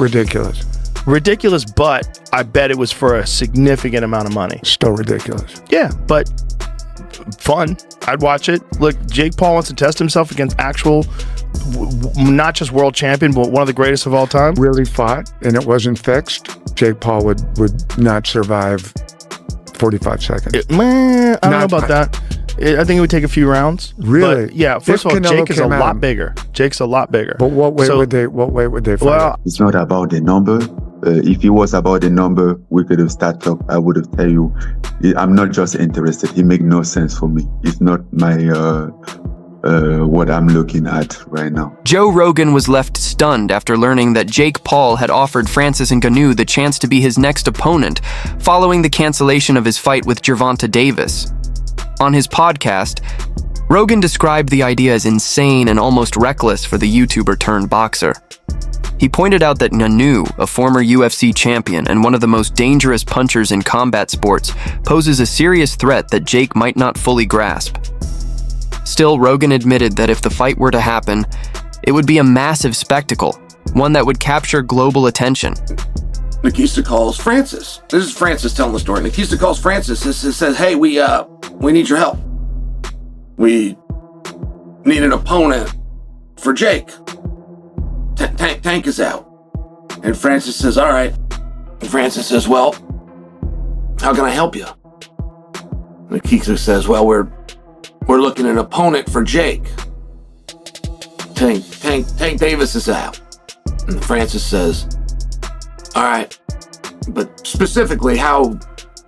Ridiculous. Ridiculous, but I bet it was for a significant amount of money. Still ridiculous. Yeah, but fun. I'd watch it. Look, Jake Paul wants to test himself against actual, not just world champion, but one of the greatest of all time. Really fought, and it wasn't fixed. Jake Paul would not survive 45 seconds. I don't know about that. I think it would take a few rounds. Really? But yeah. First of all, Jake is a lot bigger. Jake's a lot bigger. But what weight would they fight? Well, it's not about the number. If it was about the number, we could have started talk. I would have tell you, I'm not just interested. It make no sense for me. It's not my what I'm looking at right now. Joe Rogan was left stunned after learning that Jake Paul had offered Francis Ngannou the chance to be his next opponent, following the cancellation of his fight with Gervonta Davis. On his podcast, Rogan described the idea as insane and almost reckless for the YouTuber turned boxer. He pointed out that Ngannou, a former UFC champion and one of the most dangerous punchers in combat sports, poses a serious threat that Jake might not fully grasp. Still, Rogan admitted that if the fight were to happen, it would be a massive spectacle, one that would capture global attention. Nikista calls Francis. This is Francis telling the story. Nikista calls Francis and says, hey, we need your help. We need an opponent for Jake. Tank is out. And Francis says, all right. And Francis says, well, how can I help you? Nikista says, well, we're looking at an opponent for Jake. Tank Davis is out. And Francis says, all right, but specifically, how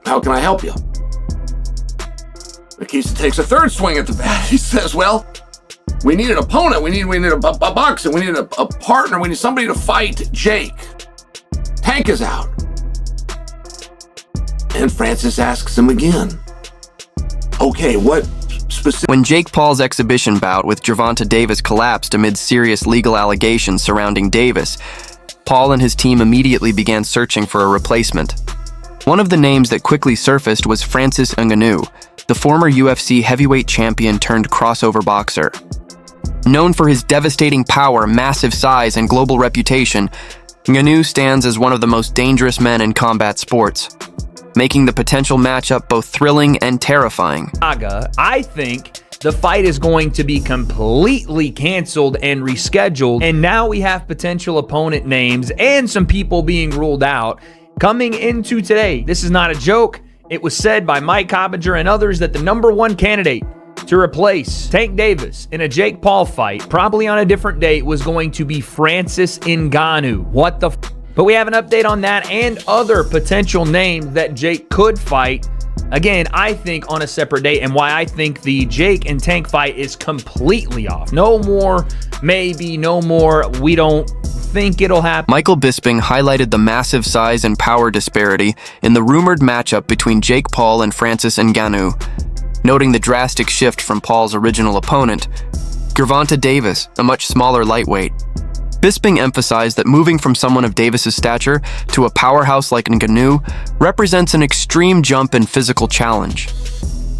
can I help you? Nikista takes a third swing at the bat. He says, well, we need an opponent. We need a boxer. We need a partner. We need somebody to fight Jake. Tank is out. And Francis asks him again, okay, what specific... When Jake Paul's exhibition bout with Gervonta Davis collapsed amid serious legal allegations surrounding Davis, Paul and his team immediately began searching for a replacement. One of the names that quickly surfaced was Francis Ngannou, the former UFC heavyweight champion turned crossover boxer. Known for his devastating power, massive size, and global reputation, Ngannou stands as one of the most dangerous men in combat sports, making the potential matchup both thrilling and terrifying. I think the fight is going to be completely canceled and rescheduled, and now we have potential opponent names and some people being ruled out coming into today. This is not a joke. It was said by Mike Coppinger and others that the #1 candidate to replace Tank Davis in a Jake Paul fight, probably on a different date, was going to be Francis Ngannou. What the f? But we have an update on that and other potential names that Jake could fight. Again, I think on a separate date, and why I think the Jake and Tank fight is completely off. No more, maybe, no more. We don't think it'll happen. Michael Bisping highlighted the massive size and power disparity in the rumored matchup between Jake Paul and Francis Ngannou, noting the drastic shift from Paul's original opponent, Gervonta Davis, a much smaller lightweight. Bisping emphasized that moving from someone of Davis's stature to a powerhouse like Ngannou represents an extreme jump in physical challenge.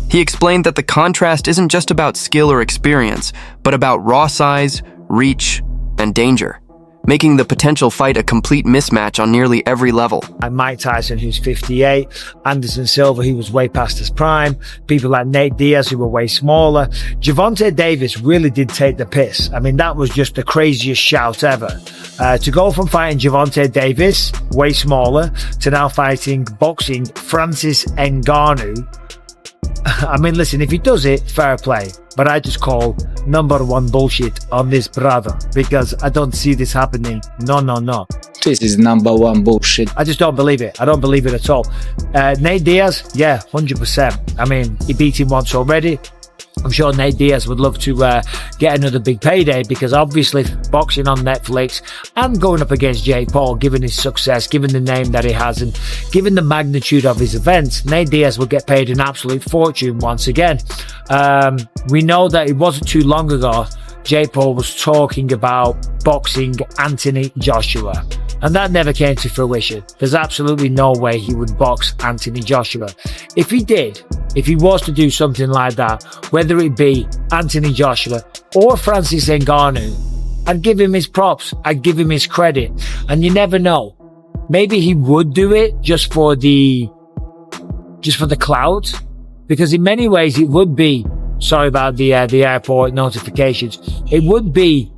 He explained that the contrast isn't just about skill or experience, but about raw size, reach, and danger, making the potential fight a complete mismatch on nearly every level. Mike Tyson, who's 58, Anderson Silva, who was way past his prime, people like Nate Diaz, who were way smaller. Gervonta Davis really did take the piss. I mean, that was just the craziest shout ever. To go from fighting Gervonta Davis, way smaller, to now boxing Francis Ngannou. I mean, listen, if he does it, fair play. But I just call #1 bullshit on this brother, because I don't see this happening. No. This is #1 bullshit. I just don't believe it. I don't believe it at all. Nate Diaz, yeah, 100%. I mean, he beat him once already. I'm sure Nate Diaz would love to get another big payday, because obviously boxing on Netflix and going up against Jake Paul, given his success, given the name that he has, and given the magnitude of his events, Nate Diaz will get paid an absolute fortune once again. We know that it wasn't too long ago Jake Paul was talking about boxing Anthony Joshua, and that never came to fruition. There's absolutely no way he would box Anthony Joshua. If he did, if he was to do something like that, whether it be Anthony Joshua or Francis Ngannou, I'd give him his props. I'd give him his credit. And you never know. Maybe he would do it just for the clout. Because in many ways it would be, sorry about the airport notifications, it would be,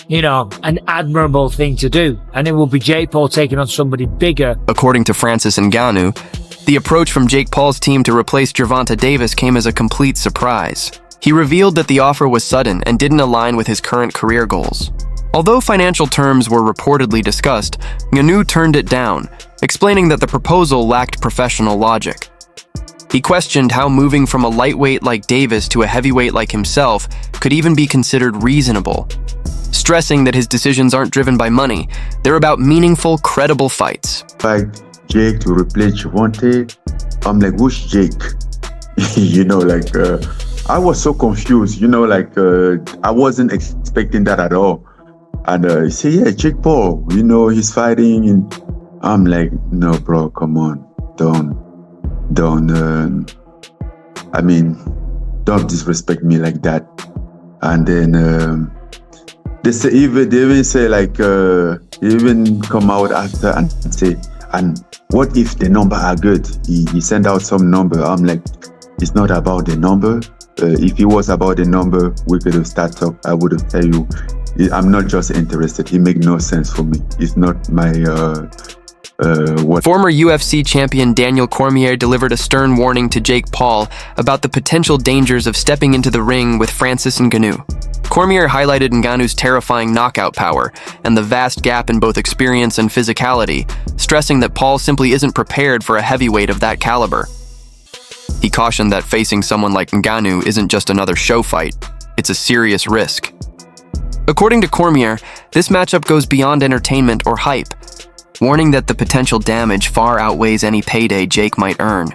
an admirable thing to do. And it will be Jake Paul taking on somebody bigger. According to Francis Ngannou, the approach from Jake Paul's team to replace Gervonta Davis came as a complete surprise. He revealed that the offer was sudden and didn't align with his current career goals. Although financial terms were reportedly discussed, Ngannou turned it down, explaining that the proposal lacked professional logic. He questioned how moving from a lightweight like Davis to a heavyweight like himself could even be considered reasonable, stressing that his decisions aren't driven by money, they're about meaningful, credible fights. Like Jake to replace Gervonta, I'm like, who's Jake? I was so confused, I wasn't expecting that at all. And he said, yeah, Jake Paul, he's fighting. And I'm like, no, bro, come on, don't disrespect me like that. And then they even say even come out after and say, and what if the number are good? He sent out some number. I'm like, it's not about the number. If it was about the number, we could have started talk. I would have tell you, I'm not just interested. It makes no sense for me. It's not my what. Former UFC champion Daniel Cormier delivered a stern warning to Jake Paul about the potential dangers of stepping into the ring with Francis Ngannou. Cormier highlighted Ngannou's terrifying knockout power and the vast gap in both experience and physicality, stressing that Paul simply isn't prepared for a heavyweight of that caliber. He cautioned that facing someone like Ngannou isn't just another show fight, it's a serious risk. According to Cormier, this matchup goes beyond entertainment or hype, warning that the potential damage far outweighs any payday Jake might earn.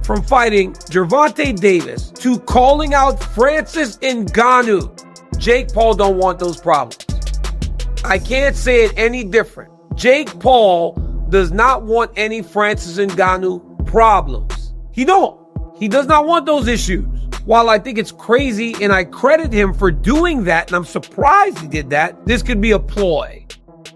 From fighting Gervonta Davis to calling out Francis Ngannou, Jake Paul don't want those problems. I can't say it any different. Jake Paul does not want any Francis Ngannou problems. He don't. He does not want those issues. While I think it's crazy and I credit him for doing that, and I'm surprised he did that, this could be a ploy.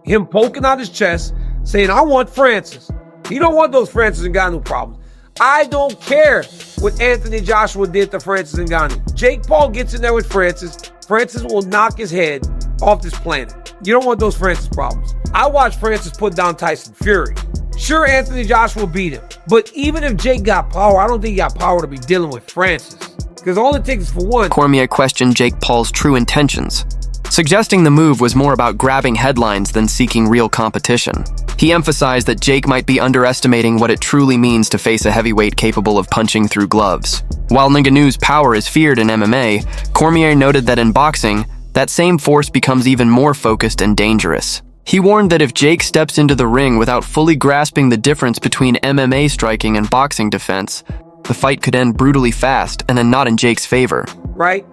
Him poking out his chest, saying, I want Francis. He don't want those Francis Ngannou problems. I don't care what Anthony Joshua did to Francis Ngannou. Jake Paul gets in there with Francis. Francis will knock his head off this planet. You don't want those Francis problems. I watched Francis put down Tyson Fury. Sure, Anthony Joshua beat him. But even if Jake got power, I don't think he got power to be dealing with Francis. Because all it takes is for one. Cormier questioned Jake Paul's true intentions, suggesting the move was more about grabbing headlines than seeking real competition. He emphasized that Jake might be underestimating what it truly means to face a heavyweight capable of punching through gloves. While Ngannou's power is feared in MMA, Cormier noted that in boxing, that same force becomes even more focused and dangerous. He warned that if Jake steps into the ring without fully grasping the difference between MMA striking and boxing defense, the fight could end brutally fast and then not in Jake's favor. Right?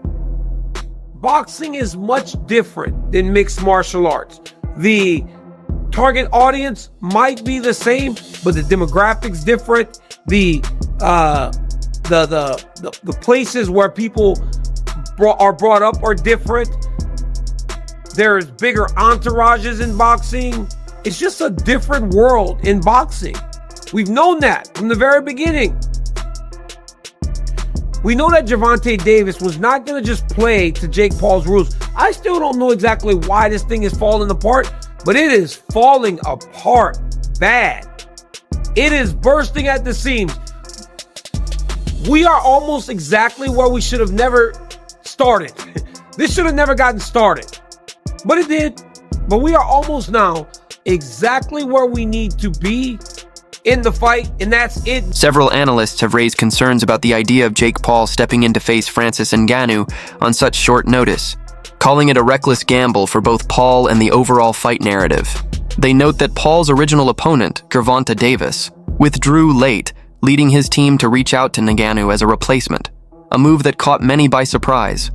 Boxing is much different than mixed martial arts. The target audience might be the same, but the demographics different. The places where people are brought up are different. There's bigger entourages in boxing. It's just a different world in boxing. We've known that from the very beginning. We know that Gervonta Davis was not going to just play to Jake Paul's rules. I still don't know exactly why this thing is falling apart, but it is falling apart bad. It is bursting at the seams. We are almost exactly where we should have never started. This should have never gotten started, but it did. But we are almost now exactly where we need to be in the fight, and that's it. Several analysts have raised concerns about the idea of Jake Paul stepping in to face Francis Ngannou on such short notice, calling it a reckless gamble for both Paul and the overall fight narrative. They note that Paul's original opponent, Gervonta Davis, withdrew late, leading his team to reach out to Ngannou as a replacement, a move that caught many by surprise.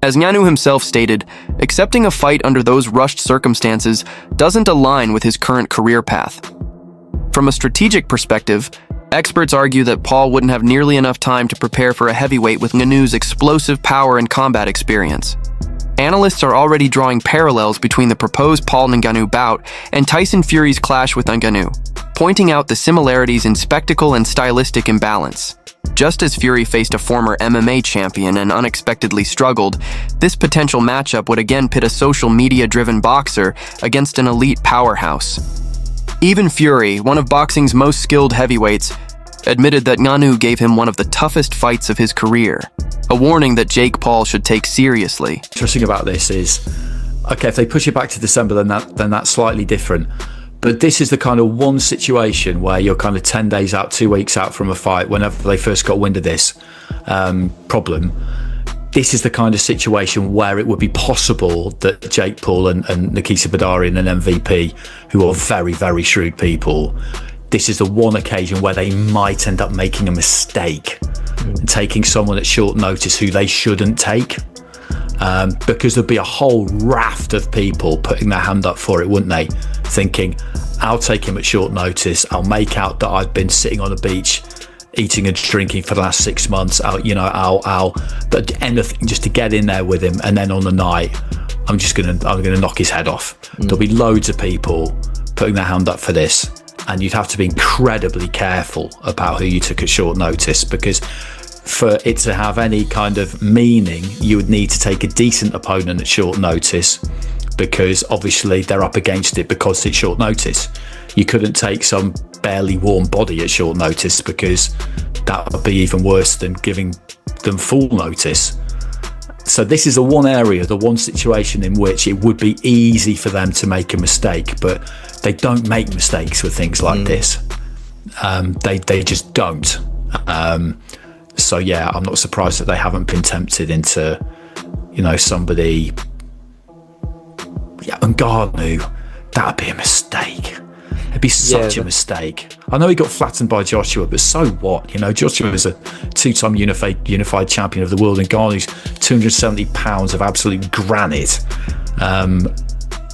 As Ngannou himself stated, accepting a fight under those rushed circumstances doesn't align with his current career path. From a strategic perspective, experts argue that Paul wouldn't have nearly enough time to prepare for a heavyweight with Ngannou's explosive power and combat experience. Analysts are already drawing parallels between the proposed Paul Ngannou bout and Tyson Fury's clash with Ngannou, pointing out the similarities in spectacle and stylistic imbalance. Just as Fury faced a former MMA champion and unexpectedly struggled, this potential matchup would again pit a social media-driven boxer against an elite powerhouse. Even Fury, one of boxing's most skilled heavyweights, admitted that Ngannou gave him one of the toughest fights of his career, a warning that Jake Paul should take seriously. Interesting about this is, okay, if they push it back to December, then that's slightly different. But this is the kind of one situation where you're kind of 10 days out, 2 weeks out from a fight, whenever they first got wind of this problem. This is the kind of situation where it would be possible that Jake Paul and Nikita Badarian and MVP, who are very, very shrewd people, this is the one occasion where they might end up making a mistake and taking someone at short notice who they shouldn't take. Because there'd be a whole raft of people putting their hand up for it, wouldn't they? Thinking, I'll take him at short notice. I'll make out that I've been sitting on a beach eating and drinking for the last 6 months. I'll anything just to get in there with him. And then on the night, I'm gonna knock his head off. There'll be loads of people putting their hand up for this. And you'd have to be incredibly careful about who you took at short notice, because for it to have any kind of meaning, you would need to take a decent opponent at short notice, because obviously they're up against it because it's short notice. You couldn't take some barely warm body at short notice, because that would be even worse than giving them full notice. So this is the one area, the one situation in which it would be easy for them to make a mistake, but they don't make mistakes with things like this. They just don't. So yeah, I'm not surprised that they haven't been tempted into, somebody. Yeah, Ngannou, that'd be a mistake. It'd be such a mistake. I know he got flattened by Joshua, but so what? Joshua is a 2-time unified champion of the world, and Ngannou's 270 pounds of absolute granite.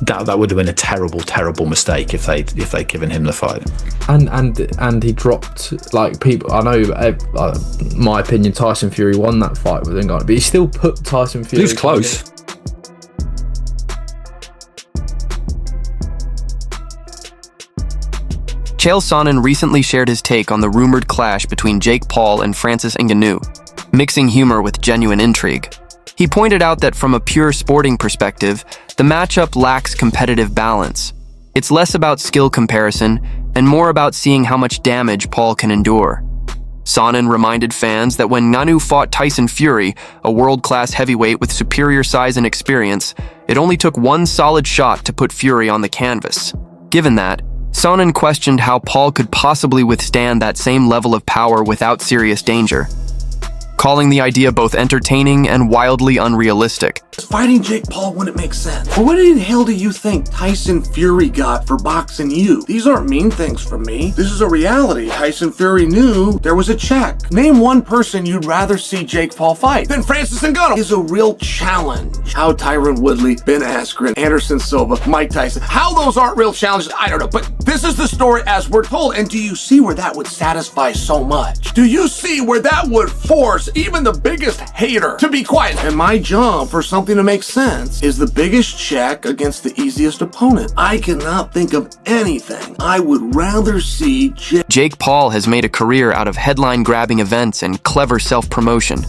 That would have been a terrible, terrible mistake if they'd given him the fight. And he dropped, like, people. I know, my opinion, Tyson Fury won that fight with Ngannou, but he still put Tyson Fury. He was close. Chael Sonnen recently shared his take on the rumored clash between Jake Paul and Francis Ngannou, mixing humor with genuine intrigue. He pointed out that from a pure sporting perspective, the matchup lacks competitive balance. It's less about skill comparison and more about seeing how much damage Paul can endure. Sonnen reminded fans that when Ngannou fought Tyson Fury, a world-class heavyweight with superior size and experience, it only took one solid shot to put Fury on the canvas. Given that, Sonnen questioned how Paul could possibly withstand that same level of power without serious danger, calling the idea both entertaining and wildly unrealistic. Fighting Jake Paul wouldn't make sense. But what in hell do you think Tyson Fury got for boxing you? These aren't mean things from me. This is a reality. Tyson Fury knew there was a check. Name one person you'd rather see Jake Paul fight than Francis Ngannou. Is a real challenge. How Tyron Woodley, Ben Askren, Anderson Silva, Mike Tyson, how those aren't real challenges, I don't know. But this is the story as we're told. And do you see where that would satisfy so much? Do you see where that would force even the biggest hater to be quiet? And my job for something to make sense is the biggest check against the easiest opponent. I cannot think of anything I would rather see Jake Paul has made a career out of headline-grabbing events and clever self-promotion.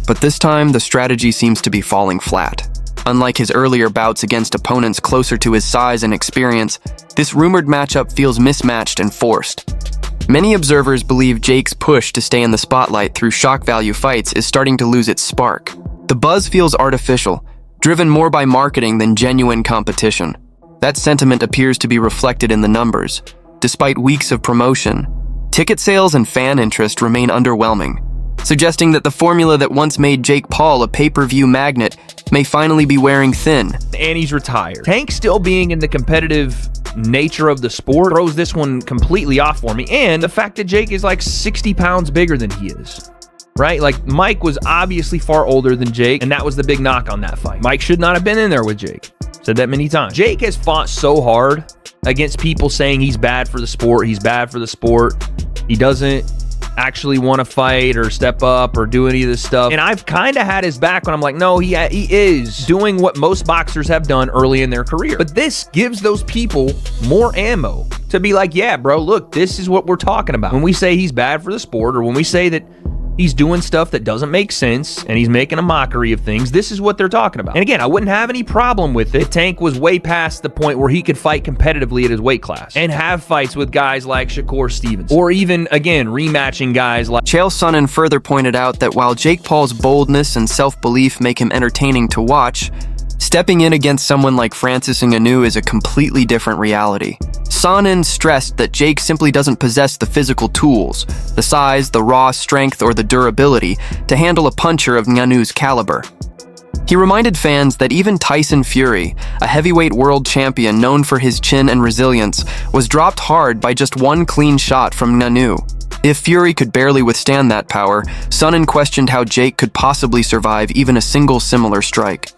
But this time, the strategy seems to be falling flat. Unlike his earlier bouts against opponents closer to his size and experience, this rumored matchup feels mismatched and forced. Many observers believe Jake's push to stay in the spotlight through shock value fights is starting to lose its spark. The buzz feels artificial, driven more by marketing than genuine competition. That sentiment appears to be reflected in the numbers. Despite weeks of promotion, ticket sales and fan interest remain underwhelming, suggesting that the formula that once made Jake Paul a pay-per-view magnet may finally be wearing thin. And he's retired. Tank still being in the competitive nature of the sport throws this one completely off for me. And the fact that Jake is like 60 pounds bigger than he is. Right? Like, Mike was obviously far older than Jake, and that was the big knock on that fight. Mike should not have been in there with Jake. Said that many times. Jake has fought so hard against people saying he's bad for the sport. He's bad for the sport. He doesn't actually want to fight or step up or do any of this stuff. And I've kind of had his back when I'm like, no, he is doing what most boxers have done early in their career. But this gives those people more ammo to be like, yeah, bro, look, this is what we're talking about. When we say he's bad for the sport, or when we say that he's doing stuff that doesn't make sense and he's making a mockery of things, this is what they're talking about. And again, I wouldn't have any problem with it if Tank was way past the point where he could fight competitively at his weight class and have fights with guys like Shakur Stevens, or even, again, rematching guys like... Chael Sonnen further pointed out that while Jake Paul's boldness and self-belief make him entertaining to watch, stepping in against someone like Francis Ngannou is a completely different reality. Sonnen stressed that Jake simply doesn't possess the physical tools, the size, the raw strength, or the durability to handle a puncher of Ngannou's caliber. He reminded fans that even Tyson Fury, a heavyweight world champion known for his chin and resilience, was dropped hard by just one clean shot from Ngannou. If Fury could barely withstand that power, Sonnen questioned how Jake could possibly survive even a single similar strike.